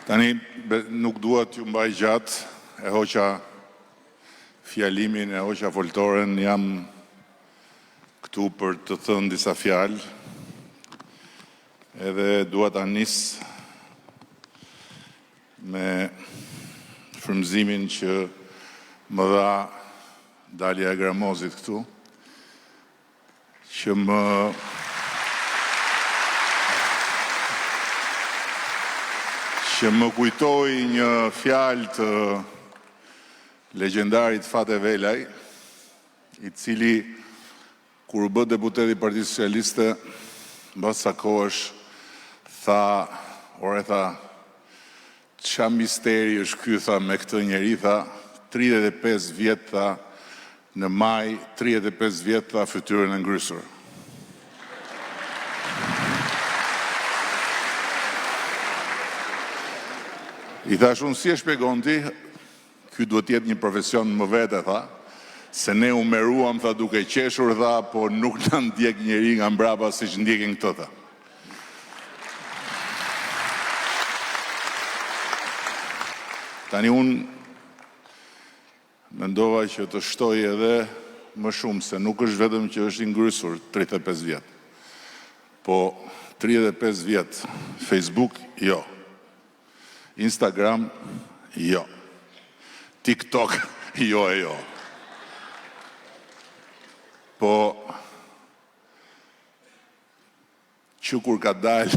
Tani nuk duhet ju mbaj gjatë, e hoqa fjalimin, e hoqa foltoren, jam këtu për të thënë disa fjalë, edhe duhet ta nis me frymëzimin që më dha Dalia e Gramozit këtu, që më kujtoi një fjalë të legjendarit Fate Velaj, i cili kur u bë deputet i Partisë Socialiste, mbas sa kohësh tha, ç'a misteri është ky, tha, me këtë njeri, tha, 35 vjet, tha, në maj, 35 vjet, tha, fytyrën e ngrysur. I thash unë, si e shpjegon ti, ky duhet jetë një profesion më vete, tha, se ne u meruam, tha, duke qeshur, tha, po nuk na ndjek njeri nga mbrapa siç ndjekin këtë, tha. Tani unë mendova që të shtoj edhe më shumë, se nuk është vetëm që është i ngrysur 35 vjet, po 35 vjet Facebook, jo. Instagram, jo. TikTok, jo e jo. Po, që kur ka dalë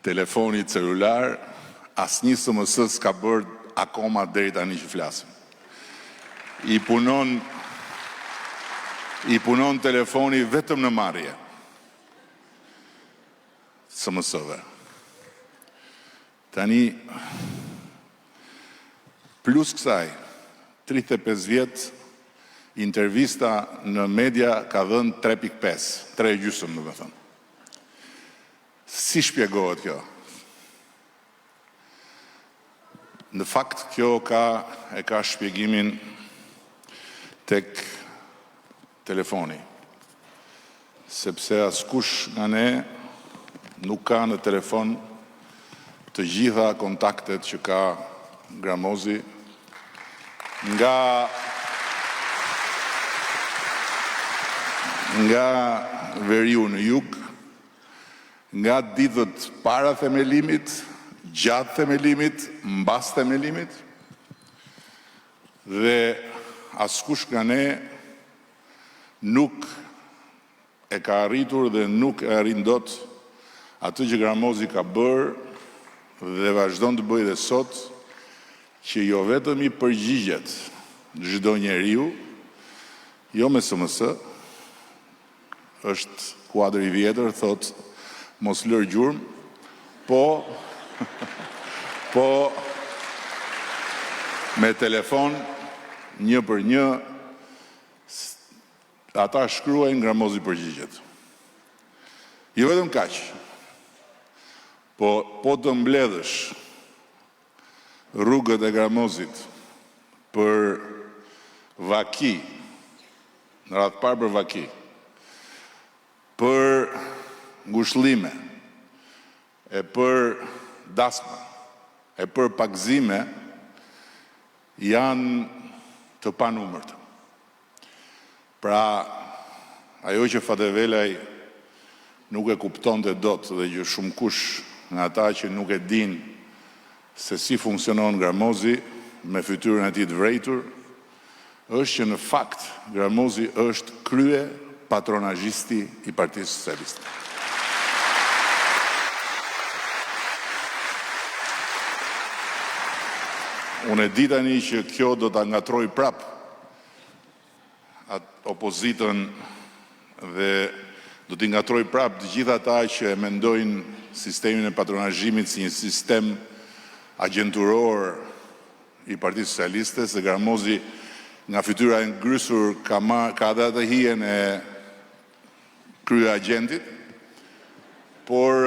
telefoni celular, asnjë SMS s'ka bërë akoma deri tani që flasim. I punon telefoni vetëm në marrje. SMS-ve. Tani, plus kësaj, 35 vjet, intervista në media ka dhënë 3.5, 3,5, do të thënë. Si shpjegohet kjo? Në fakt, kjo e ka shpjegimin tek telefoni. Sepse askush nga ne nuk ka në telefon të gjitha kontaktet që ka Gramozi, nga veriu në jug, nga ditët para themelimit, gjatë themelimit, mbas themelimit, dhe askush nga ne nuk e ka arritur dhe nuk e arrin dot atë që Gramozi ka bërë dhe vazhdon të bëjë dhe sot, që jo vetëm i përgjigjet çdo njeriu, jo me SMS, është kuadër i vjetër, thot, mos lër gjurmë, po me telefon, një për një, ata shkruajnë, Gramozi përgjigjet. Jo vetëm kaq, po të mbledhësh rrugët e Gramozit për vaki, në radhë parë për vaki, për ngushëllime, e për dasma, e për pagëzime, janë të panumërt. Pra, ajo që Fate Velaj nuk e kuptonte dot dhe që shumë kush nga ata që nuk e din se si funksionon Gramozi me fytyrën e tij të vrejtur, është që në fakt Gramozi është krye patronazhisti i Partisë Socialiste. Unë e di tani që kjo do ta ngatroj prap opozitën dhe do t'i ngatroj prap të gjithë ata që e mendojnë sistemin e patronazhimit si një sistem agjenturor i Partisë Socialiste, se Gramozi nga fytyra e ngrysur ka dhe atë hijen e krye agentit, por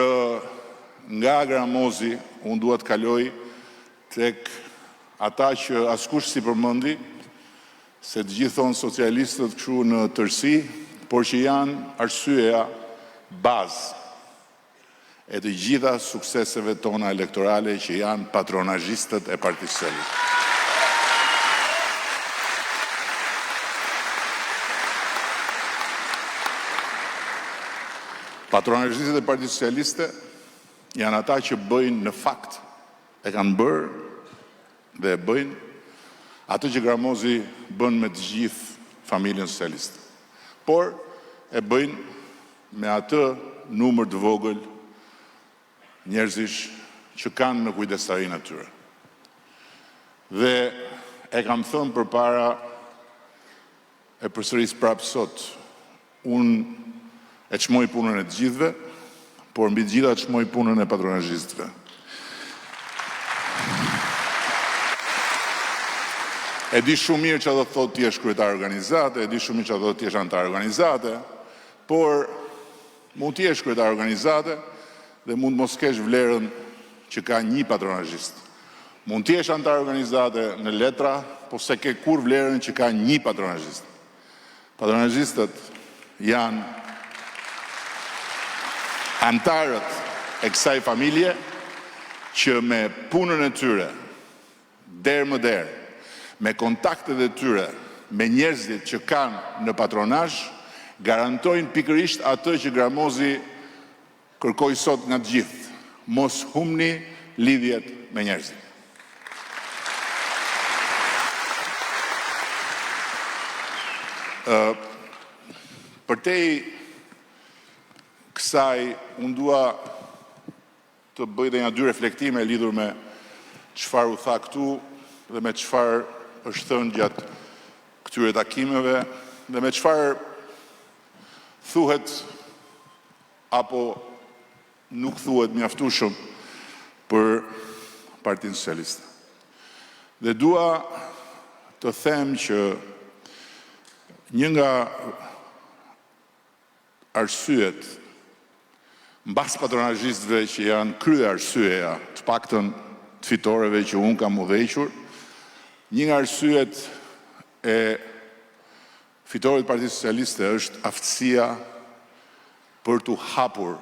nga Gramozi unë dua të kaloj tek ata që askush si përmendi, se të gjithë thonë socialistët kështu në tërësi, por që janë arsyeja bazë e të gjitha sukseseve tona elektorale që janë patronazhistët e Partisë Socialiste. Patronazhistët e Partisë Socialiste janë ata që bëjnë në fakt, e kanë bërë dhe e bëjnë atë që Gramozi bën me të gjithë familjen socialiste. Por e bëjnë me atë numër të vogël njerëzish që kanë në kujdestarinë e tyre. Dhe e kam thënë përpara, e përsëris prapë sot, unë e çmoj punën e të gjithëve, por mbi të gjitha çmoj punën e patronazhistëve. E di shumë mirë që do të thotë ti je kryetar organizate, e di shumë mirë që do të thotë ti je antar organizate, por mund të jesh kryetar organizate dhe mund mos kesh vlerën që ka një patronazhist. Mund të jesh antar organizate në letra, po se ke kur vlerën që ka një patronazhist. Patronazhistët janë antarët e kësaj familje që me punën e tyre, derë më derë, me kontaktet e tyre, me njerëzit që kanë në patronazh, garantojnë pikërisht atë që Gramozi kërkoi sot nga të gjithë. Mos humni lidhjet me njerëzit. Përtej kësaj, unë dua të bëj dhe një dy reflektime lidhur me çfarë u tha këtu dhe me çfarë është thënë gjatë këtyre takimeve dhe me çfarë thuhet apo nuk thuhet mjaftueshëm për Partinë Socialiste. Dhe dua të them që një nga arsyet mbas patronazhistëve që janë krye arsyeja, të paktën të fitoreve që unë kam udhëhequr, një nga arsyet e fitorit të Partisë Socialiste është aftësia për t'u hapur.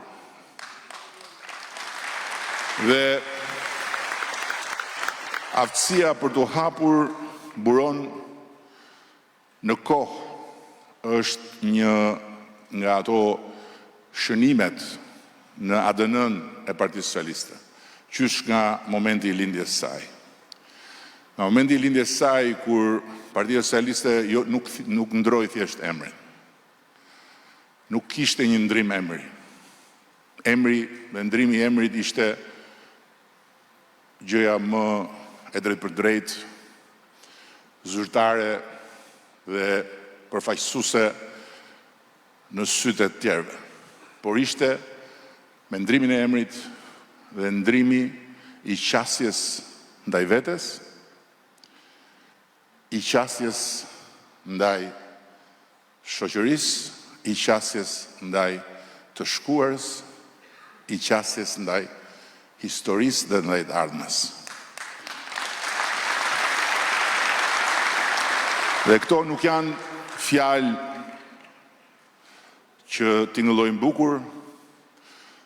Dhe aftësia për t'u hapur buron në kohë është një nga ato shënimet në ADN-n e Partisë Socialiste, qysh nga momenti i lindjes saj. Nga momenti i lindjes saj, kur Partia Socialiste nuk ndroi thjesht emrin. Nuk kishte një ndrim emri. Emri dhe ndrimi i emrit ishte gjëja më e drejtë për drejtë, zyrtare dhe përfaqësuese në sytë të tjerëve. Por ishte me ndrimin e emrit dhe ndrimi i qasjes ndaj vetes, i qasjes ndaj shoqërisë, i qasjes ndaj të shkuarës, i qasjes ndaj historisë dhe ndaj të ardhmes. Dhe këto nuk janë fjalë që tingëllojnë bukur,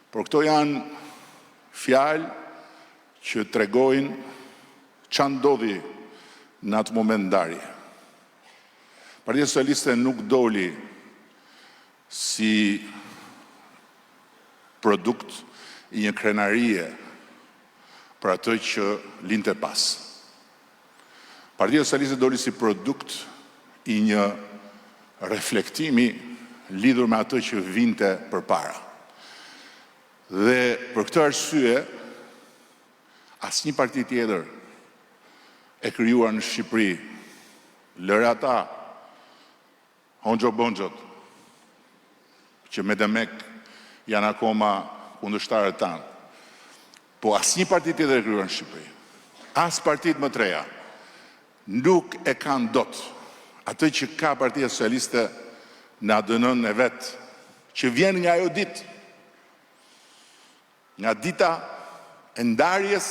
por këto janë fjalë që tregojnë çfarë ndodhi në atë moment ndarje. Partia Socialiste nuk doli si produkt i një krenarie për atë që linte pas. Partia Socialiste doli si produkt i një reflektimi lidhur me atë që vinte përpara. Dhe për këtë arsye, asnjë parti tjetër e krijuar në Shqipëri, lëre ata Hoxho Bonxhot, që me demek janë akoma kundërshtarët tanë, po asnjë parti tjetër e krijuar në Shqipëri, as partitë më të reja, nuk e kanë dot atë që ka Partia Socialiste në ADN-n e vet, që vjen nga ajo ditë, nga dita e ndarjes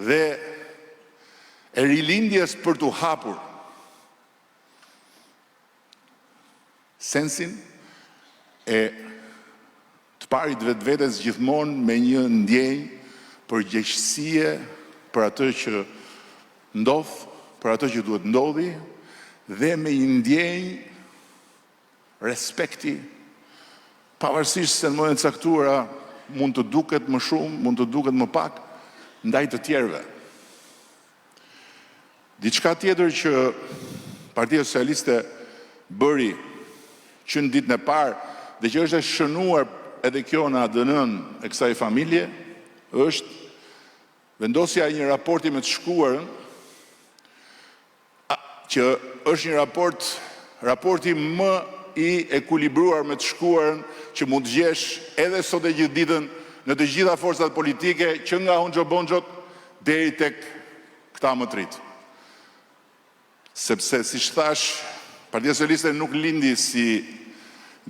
dhe e rilindjes për t'u hapur. Sensin e të parit vetvetes gjithmonë me një ndjenjë përgjegjësie për atë që ndodh, për atë që duhet ndodhi, dhe me një ndjenjë respekti, pavarësisht se në momentet e caktuara mund të duket më shumë, mund të duket më pak, ndaj të tjerëve. Diçka tjetër që Partia Socialiste bëri që në ditën e parë dhe që është e shënuar edhe kjo në ADN-n e kësaj familje, është vendosja e një raporti me të shkuarën, që është një raporti më i ekuilibruar me të shkuarën që mund të gjesh edhe sot e gjithë ditën në të gjitha forcat politike, që nga Hoxha Bonxhot deri tek këta më të rit. Sepse, siç thash, Partia Socialiste nuk lindi si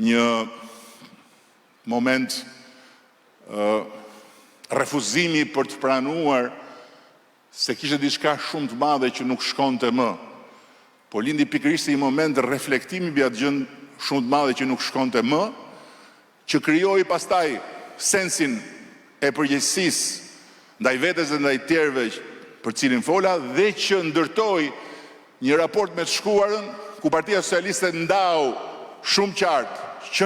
një moment refuzimi për të pranuar se kishte diçka shumë të madhe që nuk shkonte më. Po lindi pikërisht si një moment reflektimi mbi atë gjë shumë të madhe që nuk shkonte më, që krijoi pastaj sensin e përgjegjësisë ndaj vetes dhe ndaj tjerëve për cilin fola, dhe që ndërtoi një raport me të shkuarën ku Partia Socialiste ndau shumë qartë që